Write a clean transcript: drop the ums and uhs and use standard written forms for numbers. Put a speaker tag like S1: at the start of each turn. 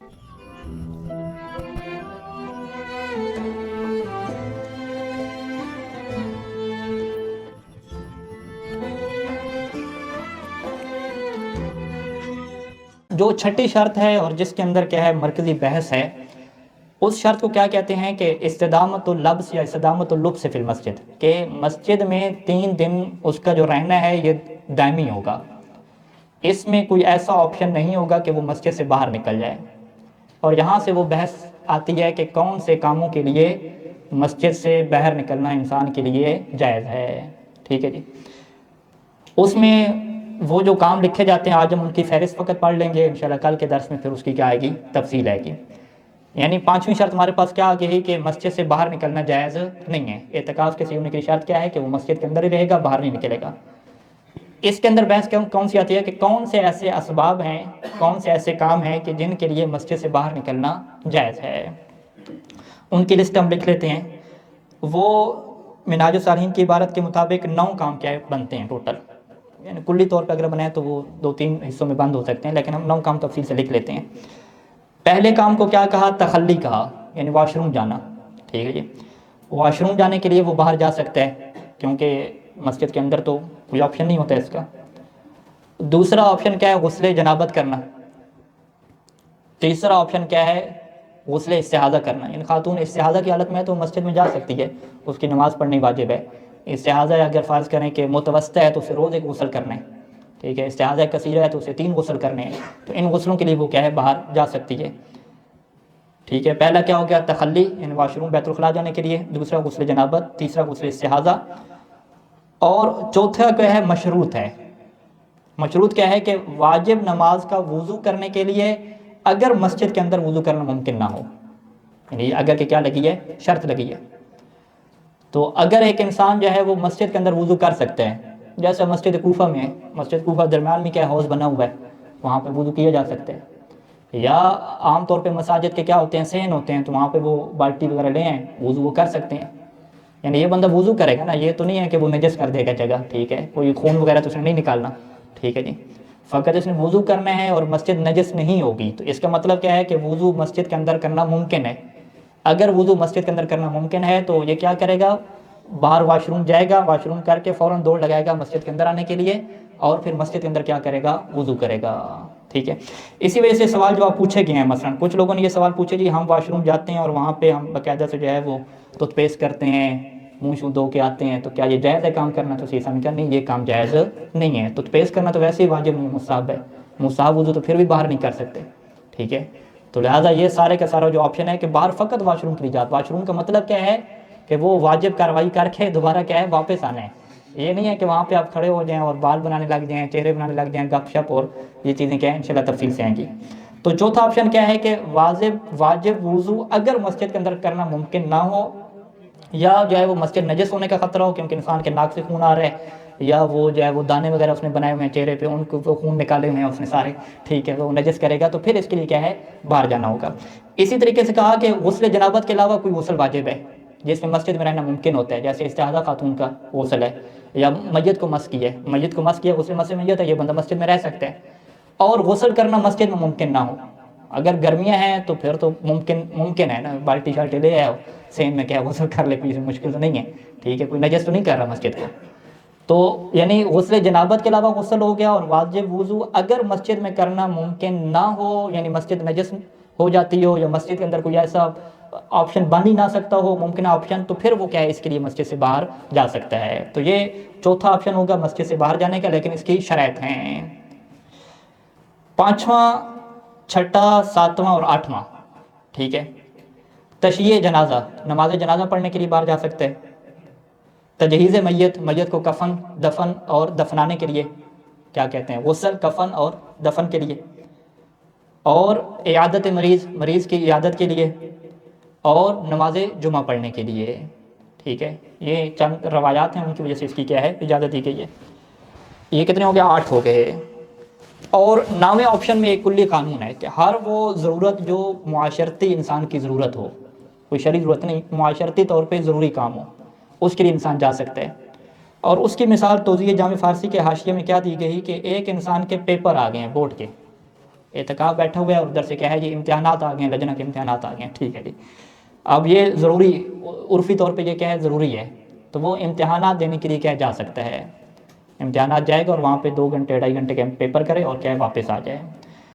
S1: جو چھٹی شرط ہے اور جس کے اندر کیا ہے مرکزی بحث ہے، اس شرط کو کیا کہتے ہیں کہ استدامت اللبس یا استدامت اللبس فی المسجد، کہ مسجد میں 3 دن اس کا جو رہنا ہے یہ دائمی ہوگا، اس میں کوئی ایسا آپشن نہیں ہوگا کہ وہ مسجد سے باہر نکل جائے۔ اور یہاں سے وہ بحث آتی ہے کہ کون سے کاموں کے لیے مسجد سے باہر نکلنا انسان کے لیے جائز ہے، ٹھیک ہے جی۔ اس میں وہ جو کام لکھے جاتے ہیں، آج ہم ان کی فہرست فقط پڑھ لیں گے، انشاءاللہ کل کے درس میں پھر اس کی کیا آئے گی، تفصیل آئے گی۔ یعنی 5ویں شرط ہمارے پاس کیا آ گئی کہ مسجد سے باہر نکلنا جائز نہیں ہے۔ اعتکاف کے صحیح ہونے کی شرط کیا ہے کہ وہ مسجد کے اندر ہی رہے گا، باہر نہیں نکلے گا۔ اس کے اندر بحث کون سی آتی ہے کہ کون سے ایسے اسباب ہیں، کون سے ایسے کام ہیں کہ جن کے لیے مسجد سے باہر نکلنا جائز ہے۔ ان کی لسٹ ہم لکھ لیتے ہیں۔ وہ منہاج الصالحین کی عبارت کے مطابق 9 کام کیا بنتے ہیں ٹوٹل، یعنی کلی طور پہ اگر بنائیں تو وہ 2-3 حصوں میں بند ہو سکتے ہیں، لیکن ہم 9 کام تفصیل سے لکھ لیتے ہیں۔ پہلے کام کو کیا کہا، تخلی کہا، یعنی واش روم جانا، ٹھیک ہے جی۔ واش روم جانے کے لیے وہ باہر جا سکتا ہے، کیونکہ مسجد کے اندر تو کوئی آپشن نہیں ہوتا ہے اس کا۔ دوسرا آپشن کیا ہے، غسل جنابت کرنا۔ تیسرا آپشن کیا ہے، غسل استحاضہ کرنا، یعنی خاتون استحاضہ کی حالت میں ہے تو مسجد میں جا سکتی ہے، اس کی نماز پڑھنی واجب ہے۔ استحاضہ اگر فرض کریں کہ متوسطہ ہے تو اسے روز ایک غسل کرنا ہے، ٹھیک ہے۔ استحاضہ کثیرہ ہے تو اسے 3 غسل کرنے ہیں، تو ان غسلوں کے لیے وہ کیا ہے، باہر جا سکتی ہے، ٹھیک ہے۔ پہلا کیا ہو گیا، تخلی، یعنی واش روم بیت الخلاء جانے کے لیے۔ دوسرا غسل جنابت، تیسرا غسل استحاضہ، اور چوتھا کیا ہے، مشروط ہے۔ مشروط کیا ہے کہ واجب نماز کا وضو کرنے کے لیے اگر مسجد کے اندر وضو کرنا ممکن نہ ہو، یعنی اگر کہ کیا لگی ہے، شرط لگی ہے۔ تو اگر ایک انسان جو ہے وہ مسجد کے اندر وضو کر سکتا ہے، جیسے مسجد کوفہ میں ہے، مسجد کوفہ درمیان میں کیا ہے، حوض بنا ہوا ہے، وہاں پہ وضو کیا جا سکتا ہے۔ یا عام طور پہ مساجد کے کیا ہوتے ہیں، صحن ہوتے ہیں، تو وہاں پہ وہ بالٹی وغیرہ لے آئیں، وضو وہ کر سکتے ہیں۔ یعنی یہ بندہ وضو کرے گا نا، یہ تو نہیں ہے کہ وہ نجس کر دے گا جگہ، ٹھیک ہے، کوئی خون وغیرہ تو اس نے نہیں نکالنا، ٹھیک ہے جی۔ فقط اس نے وضو کرنا ہے اور مسجد نجس نہیں ہوگی، تو اس کا مطلب کیا ہے کہ وضو مسجد کے اندر کرنا ممکن ہے۔ اگر وضو مسجد کے اندر کرنا ممکن ہے تو یہ کیا کرے گا، باہر واش روم جائے گا، واش روم کر کے فوراً دوڑ لگائے گا مسجد کے اندر آنے کے لیے، اور پھر مسجد کے اندر کیا کرے گا، وضو کرے گا، ٹھیک ہے۔ اسی وجہ سے سوال جواب پوچھے گئے ہیں، مثلا کچھ لوگوں نے یہ سوال پوچھے جی ہم واش روم جاتے ہیں اور وہاں پہ ہم باقاعدہ سے جو ہے وہ ٹوتھ پیسٹ کرتے ہیں، منہ شو دھو کے آتے ہیں، تو کیا یہ جائز ہے کام کرنا؟ تو صحیح سمجھا نہیں، یہ کام جائز نہیں ہے۔ ٹوتھ پیسٹ کرنا تو ویسے ہی واجب نہیں، مستحب ہے، مستحب وضو تو پھر بھی باہر نہیں کر سکتے، ٹھیک ہے۔ تو لہٰذا یہ سارے کا سارا جو آپشن ہے کہ باہر فقط واش روم کی ایجاد۔ واش روم کا مطلب کیا ہے کہ وہ واجب کارروائی کر کے دوبارہ کیا ہے، واپس آنا ہے۔ یہ نہیں ہے کہ وہاں پہ آپ کھڑے ہو جائیں اور بال بنانے لگ جائیں، چہرے بنانے لگ جائیں، گپ شپ، اور یہ چیزیں کیا ہیں انشاءاللہ تفصیل سے آئیں گی۔ تو چوتھا آپشن کیا ہے کہ واجب وضو اگر مسجد کے اندر کرنا ممکن نہ ہو، یا جو ہے وہ مسجد نجس ہونے کا خطرہ ہو، کیونکہ انسان کے ناک سے خون آ رہا ہے، یا وہ جو ہے وہ دانے وغیرہ اس نے بنائے ہوئے ہیں چہرے پہ، ان کو وہ خون نکالے ہوئے ہیں اس نے سارے، ٹھیک ہے، وہ نجس کرے گا، تو پھر اس کے لیے کیا ہے، باہر جانا ہوگا۔ اسی طریقے سے کہا کہ غسل جنابت کے علاوہ کوئی غسل واجب ہے جس میں مسجد میں رہنا ممکن ہوتا ہے، جیسے استحاضہ خاتون کا غسل ہے، یا میت کو مس کیا ہے، میت کو مس کیا، غسل مس میت ہے، یہ بندہ مسجد میں رہ سکتا ہے۔ اور غسل کرنا مسجد میں ممکن نہ ہو، اگر گرمیاں ہیں تو پھر تو ممکن ہے نا، بالٹی شالٹی لے آؤ، سین میں کیا غسل کر لے، کوئی مشکل تو نہیں ہے، ٹھیک ہے، کوئی نجس تو نہیں کر رہا مسجد کو۔ تو یعنی غسل جنابت کے علاوہ غسل ہو گیا، اور واجب وضو اگر مسجد میں کرنا ممکن نہ ہو، یعنی مسجد نجس ہو جاتی ہو، یا مسجد کے اندر کوئی ایسا آپشن بن ہی نہ سکتا ہو ممکنہ آپشن، تو پھر وہ کیا ہے، اس کے لیے مسجد سے باہر جا سکتا ہے۔ تو یہ چوتھا آپشن ہوگا مسجد سے باہر جانے کا، لیکن اس کی شرائط ہیں۔ 5واں، 6واں، 7واں اور 8واں، ٹھیک ہے۔ تشییع جنازہ، نماز جنازہ پڑھنے کے لیے باہر جا سکتے ہیں۔ تجہیز میت کو کفن، دفن اور دفنانے کے لیے کیا کہتے ہیں، غسل، کفن اور دفن کے لیے۔ اور عیادت مریض کی عیادت کے لیے، اور نماز جمعہ پڑھنے کے لیے، ٹھیک ہے۔ یہ چند روایات ہیں، ان کی وجہ سے اس کی کیا ہے، اجازت دی گئی ہے۔ یہ کتنے ہو گئے، 8 ہو گئے۔ اور 9ویں آپشن میں ایک کلی قانون ہے کہ ہر وہ ضرورت جو معاشرتی انسان کی ضرورت ہو، کوئی شرعی ضرورت نہیں، معاشرتی طور پہ ضروری کام ہو، اس کے لیے انسان جا سکتا ہے۔ اور اس کی مثال توضیح جامع فارسی کے حاشیے میں کیا دی گئی کہ ایک انسان کے پیپر آ گئے ہیں بورڈ کے، اعتکاف بیٹھا ہوا ہے اور ادھر سے کیا ہے جی امتحانات آ گئے ہیں، لجنہ کے امتحانات آ گئے ہیں، ٹھیک ہے جی، اب یہ ضروری عرفی طور پہ یہ کیا ہے ضروری ہے، تو وہ امتحانات دینے کے لیے کیا جا سکتا ہے، امتحانات جائے گا اور وہاں پہ 2 گھنٹے 2.5 گھنٹے کا پیپر کرے اور کیا ہے واپس آ جائے.